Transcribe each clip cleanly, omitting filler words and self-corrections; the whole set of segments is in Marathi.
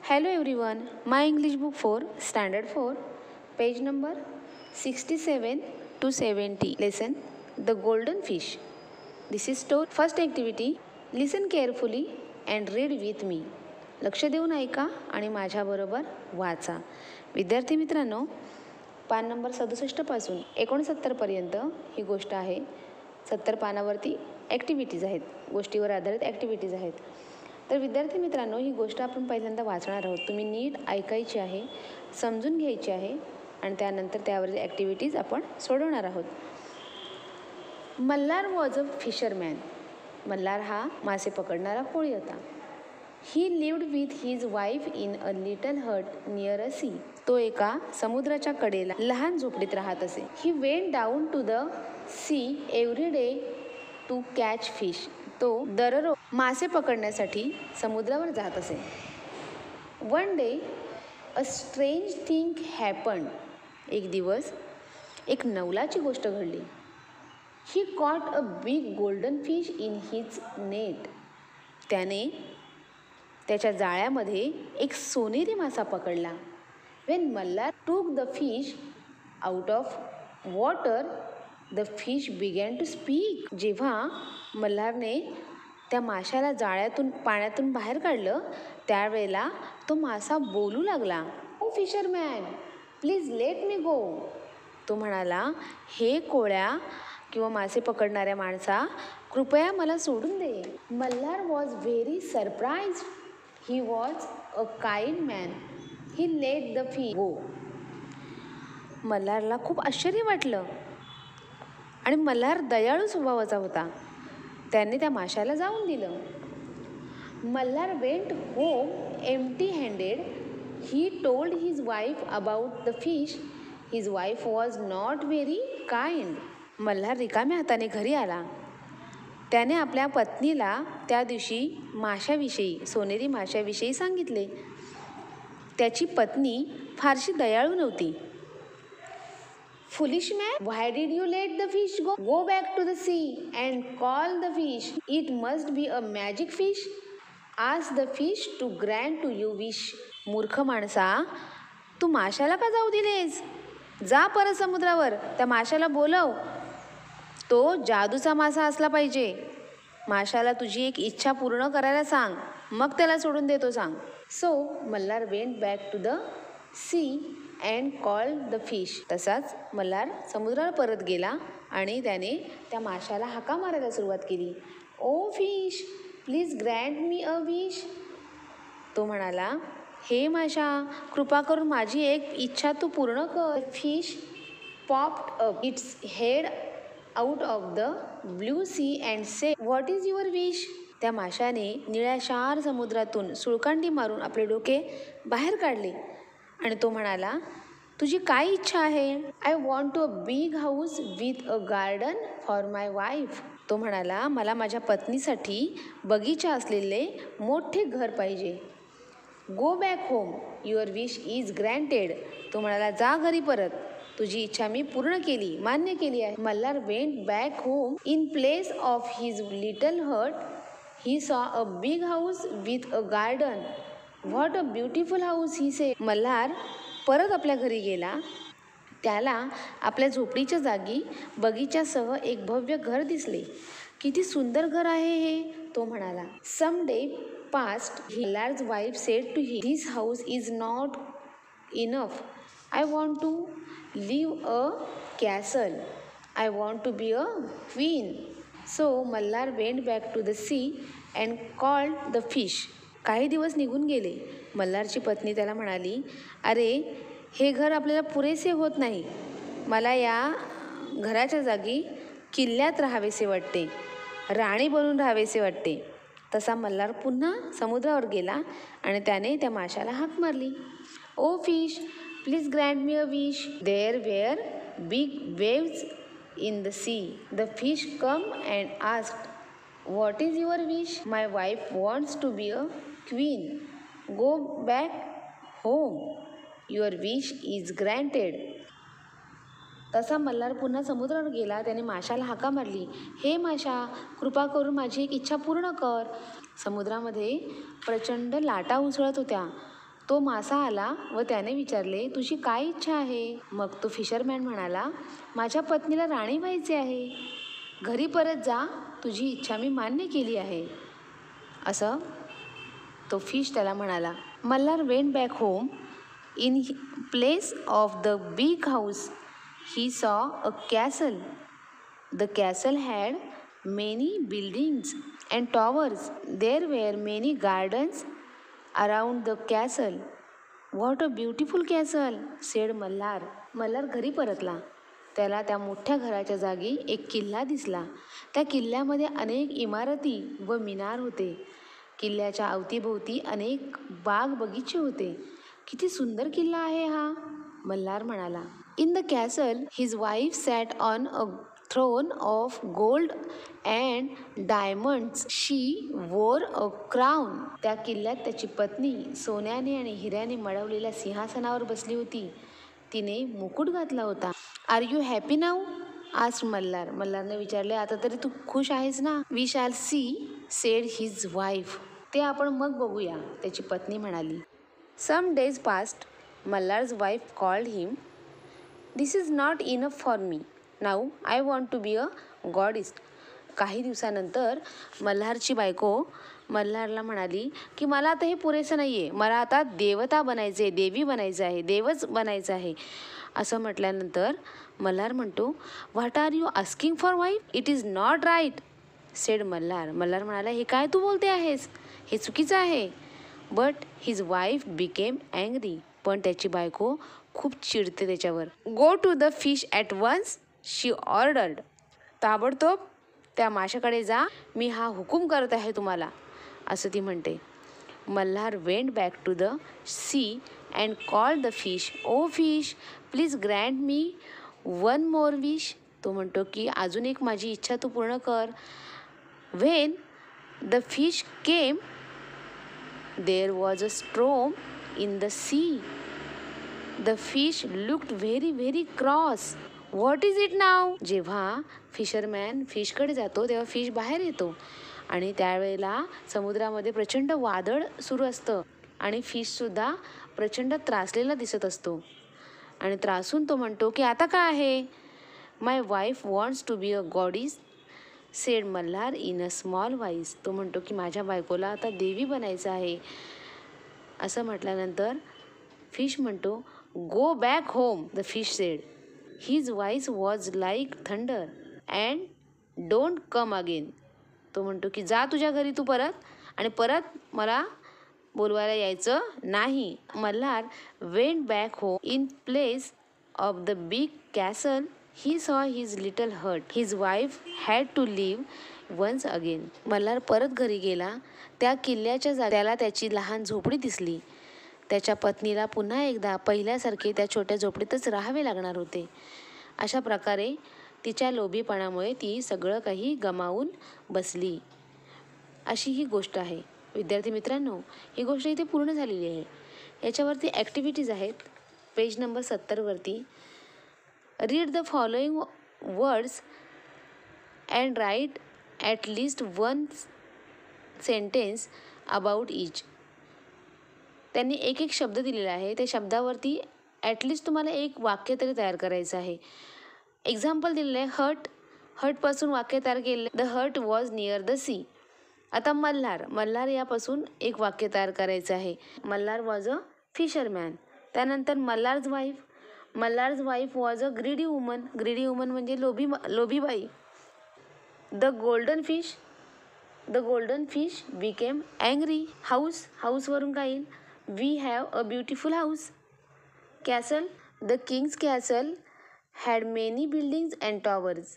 Hello everyone, my English book for Standard 4, page number 67 to 70. Lesson The Golden Fish. This is story. First activity, listen carefully and read with me. लक्ष देऊन ऐका आणि माझ्याबरोबर वाचा. विद्यार्थी मित्रांनो, पान नंबर 67 पासून 69 पर्यंत ही गोष्ट आहे. 70 पानावरती ॲक्टिव्हिटीज आहेत, गोष्टीवर आधारित ॲक्टिव्हिटीज आहेत. तर विद्यार्थी मित्रांनो, ही गोष्ट आपण पहिल्यांदा वाचणार आहोत. तुम्ही नीट ऐकायची आहे, समजून घ्यायची आहे आणि त्यानंतर त्यावरील ॲक्टिव्हिटीज आपण सोडवणार आहोत. Malhar was a fisherman. Malhar हा मासे पकडणारा कोळी होता. He lived with his wife in a little hut near a sea. तो एका समुद्राच्या कडेला लहान झोपडीत राहत असे. He went down to the sea every day to catch fish. तो दररोज मासे पकडण्यासाठी समुद्रावर जात असे. One day a strange thing happened. एक दिवस एक नवलाची गोष्ट घडली. He caught a big golden fish in his net. त्याने त्याच्या जाळ्यामध्ये एक सोनेरी मासा पकडला. When Malhar took the fish out of water the fish began to speak. जेव्हा मल्हारने त्या माशाला जाळ्यातून पाण्यातून बाहेर काढलं त्यावेळेला तो मासा बोलू लागला. ओ फिशरमॅन, प्लीज लेट मी गो. तो म्हणाला, हे कोळ्या किंवा मासे पकडणाऱ्या माणसा, कृपया मला सोडून दे. Malhar was very surprise. He was a kind man. He let the fish go. मल्हारला खूप आश्चर्य वाटलं आणि मल्हार दयाळू स्वभावाचा होता. त्याने त्या माशाला जाऊन दिलं. Malhar went home empty handed. He told his wife about the fish. His wife was not very kind. Malhar रिकाम्या हाताने घरी आला. त्याने आपल्या पत्नीला त्या दिवशी माशाविषयी, सोनेरी माशाविषयी सांगितले. त्याची पत्नी फारशी दयाळू नव्हती. Foolish man, why did you let the fish go? Go back to the sea and call the fish. It must be a magic fish. Ask the fish to grant to you wish. मूर्ख माणसा, तू माशाला का जाऊ दिलेस? जा परत समुद्रावर, त्या माशाला बोलव. तो जादूचा मासा असला पाहिजे. माशाला तुझी एक इच्छा पूर्ण करायला सांग, मग त्याला सोडून देतो सांग. So Malhar went back to the sea and called the fish. तसाच मल्हार समुद्रावर परत गेला आणि त्याने त्या माशाला हाका मारायला सुरुवात केली. Oh fish, please grant me a wish. तो म्हणाला, हे माशा, कृपा करून माझी एक इच्छा तू पूर्ण कर. Fish popped up its head out of the blue sea and say, what is your wish. त्या माशाने निळ्याशार समुद्रातून सुळकांडी मारून आपले डोके बाहेर काढले आणि तो म्हणाला, तुझी काय इच्छा आहे? I want to a big house with a garden for my wife. तो म्हणाला, मला माझ्या पत्नीसाठी बगीचा असलेले मोठे घर पाहिजे. गो back home, your wish is granted. तो म्हणाला, जा घरी परत, तुझी इच्छा मी पूर्ण केली, मान्य केली आहे. Malhar went back home. In place of his little hut he saw a big house with a garden. What a beautiful house, he say. Malhar परत आपल्या घरी गेला. त्याला आपल्या झोपडीच्या जागी बगीच्यासह एक भव्य घर दिसले. किती सुंदर घर आहे हे, तो म्हणाला. Some day passed. Malhar's wife said to him, this house is not enough. I want to live a castle. I want to be a queen. So Malhar went back to the sea and called the fish. काही दिवस निघून गेले. मल्हारची पत्नी त्याला म्हणाली, अरे, हे घर आपल्याला पुरेसे होत नाही. मला या घराच्या जागी किल्ल्यात राहावेसे वाटते, राणी बनून राहावेसे वाटते. तसा मल्हार पुन्हा समुद्रावर गेला आणि त्याने त्या माशाला हाक मारली. Oh fish, please grant me a wish. There were big waves in the sea. The fish come and asked, what is your wish. My wife wants to be a queen. Go back home, your wish is granted. तसा मल्हार पुन्हा समुद्रावर गेला. त्याने माशाला हाका मारली, हे माशा, कृपा करून माझी एक इच्छा पूर्ण कर. समुद्रामध्ये प्रचंड लाटा उसळत होत्या. तो मासा आला व त्याने विचारले, तुझी काय इच्छा आहे? मग तो फिशरमॅन म्हणाला, माझ्या पत्नीला राणी व्हायचे आहे. घरी परत जा, तुझी इच्छा मी मान्य केली आहे, असं तो फिश त्याला म्हणाला. Malhar went back home. In place of the big house he saw a castle. The castle had many buildings and towers. There were many gardens around the castle. What a beautiful castle, said Malhar. Malhar घरी परतला. त्याला त्या मोठ्या घराच्या जागी एक किल्ला दिसला. त्या किल्ल्यामध्ये अनेक इमारती व मिनार होते. किल्ल्याच्या अवतीभोवती अनेक बाग बगीचे होते. किती सुंदर किल्ला आहे हा, मल्हार म्हणाला. In the castle his wife sat on a throne of gold and diamonds. She wore a crown. त्या किल्ल्यात त्याची पत्नी सोन्याने आणि हिऱ्याने मडवलेल्या सिंहासनावर बसली होती. तिने मुकुट घातला होता. Are you happy now? Asked Malhar. मल्हारने विचारले, आता तरी तू खुश आहेस ना? We shall see, said his wife. ते आपण मग बघूया, त्याची पत्नी म्हणाली. Some days passed. Malhar's wife called him. This is not enough for me. Now I want to be a goddess. काही दिवसानंतर मल्हारची बायको मल्हारला म्हणाली की मला आता हे पुरेसं नाही आहे, मला आता देवता बनायचं आहे, देवी बनायचं आहे, देवच बनायचं आहे. असं म्हटल्यानंतर मल्हार म्हणतो, what are you asking for wife? It is not right, said Malhar. Malhar म्हणाला, हे काय तू बोलते आहेस? हे चुकीचं आहे. But his wife became angry. पण त्याची बायको खूप चिडते त्याच्यावर. Go to the fish at once, she ordered. ताबडतोब त्या माशाकडे जा, मी हा हुकूम करत आहे तुम्हाला, असं ती म्हणते. Malhar went back to the sea and called the fish. O fish, please grant me one more wish. तो म्हणतो की अजून एक माझी इच्छा तू पूर्ण कर. When the fish came there was a storm in the sea. The fish looked very very cross. What is it नाव? जेव्हा फिशरमॅन फिशकडे जातो तेव्हा फिश बाहेर येतो आणि त्यावेळेला समुद्रामध्ये प्रचंड वादळ सुरू असतं आणि फिशसुद्धा प्रचंड त्रासलेला दिसत असतो आणि त्रासून तो म्हणतो की आता काय आहे? My wife wants to be a goddess, said Malhar in a small voice. तो म्हणतो की माझ्या बायकोला आता देवी बनायचं आहे. असं म्हटल्यानंतर फिश म्हणतो, गो back home. The fish sed. His voice was like thunder and don't come again. तो म्हणतो की जा तुझ्या घरी तू परत, आणि परत मला बोलवायला यायचं नाही. Malhar went back home. In place of the big castle he saw his little hut. His wife had to live once again. Malhar परत घरी गेला. त्या किल्ल्याच्या जाग्याला त्याची लहान झोपडी दिसली. त्याच्या पत्नीला पुन्हा एकदा पहिल्यासारखे त्या छोट्या झोपडीतच राहावे लागणार होते. अशा प्रकारे तिच्या लोभीपणामुळे ती सगळं काही गमावून बसली. अशी ही गोष्ट आहे. विद्यार्थी मित्रांनो, ही गोष्ट इथे पूर्ण झालेली आहे. याच्यावरती ॲक्टिव्हिटीज आहेत. पेज नंबर 70वरती read the following words and write at least one sentence about each. त्यांनी एक एक शब्द दिलेला आहे. त्या शब्दावरती ॲटलिस्ट तुम्हाला एक वाक्य तरी तयार करायचं आहे. एक्झाम्पल दिलेलं आहे हट. हटपासून वाक्य तयार केले. The hut was near the sea. आता मल्हार यापासून एक वाक्य तयार करायचं आहे. Malhar was a fisherman. त्यानंतर Malhar's wife was a greedy woman. Greedy woman म्हणजे लोभी बाई. The golden fish became angry. हाऊसवरून काय येईल? We have a beautiful house. Castle, the king's castle had many buildings and towers.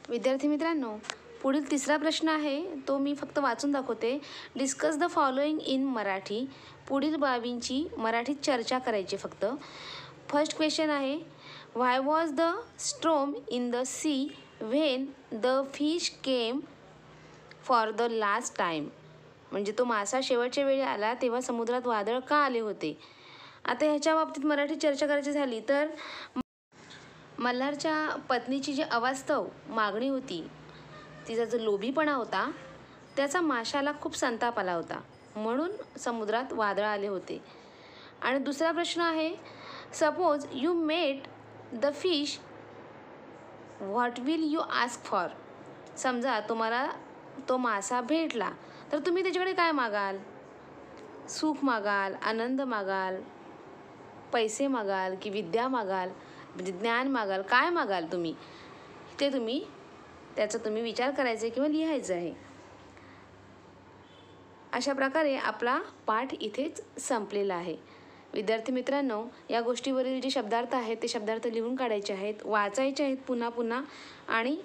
विद्यार्थी मित्रांनो, पुढील तिसरा प्रश्न आहे, तो मी फक्त वाचून दाखवते. Discuss the following in Marathi. पुढील बाबींची मराठीत चर्चा करायची फक्त. फर्स्ट क्वेश्चन आहे, why was the storm in the sea when the fish came for the last time. म्हणजे तो मासा शेवटच्या वेळी आला तेव्हा समुद्रात वादळ का आले होते. आता ह्याच्या बाबतीत मराठी चर्चा करायची झाली तर मल्हारच्या पत्नीची जी अवास्तव मागणी होती, तिचा जो लोभीपणा होता, त्याचा माशाला खूप संताप आला होता, म्हणून समुद्रात वादळ आले होते. आणि दुसरा प्रश्न आहे, suppose you met the fish, what will you ask for. समजा तुम्हाला तो मासा भेटला तर तुम्ही त्याच्याकडे काय मागाल? सुख मागाल, आनंद मागाल, पैसे मागाल की विद्या मागाल, म्हणजे ज्ञान मागाल, काय मागाल तुम्ही? ते त्याचा तुम्ही विचार करायचा आहे किंवा लिहायचं आहे. अशा प्रकारे आपला पाठ इथेच संपलेला आहे. विद्यार्थी मित्रांनो, या गोष्टीवरील जे शब्दार्थ आहेत ते शब्दार्थ लिहून काढायचे आहेत, वाचायचे आहेत पुन्हा पुन्हा, आणि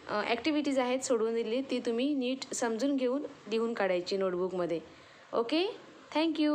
ॲक्टिव्हिटीज आहेत सोडवून दिली, ती तुम्ही नीट समजून घेऊन लिहून काढायची नोटबुकमध्ये. Okay, thank you.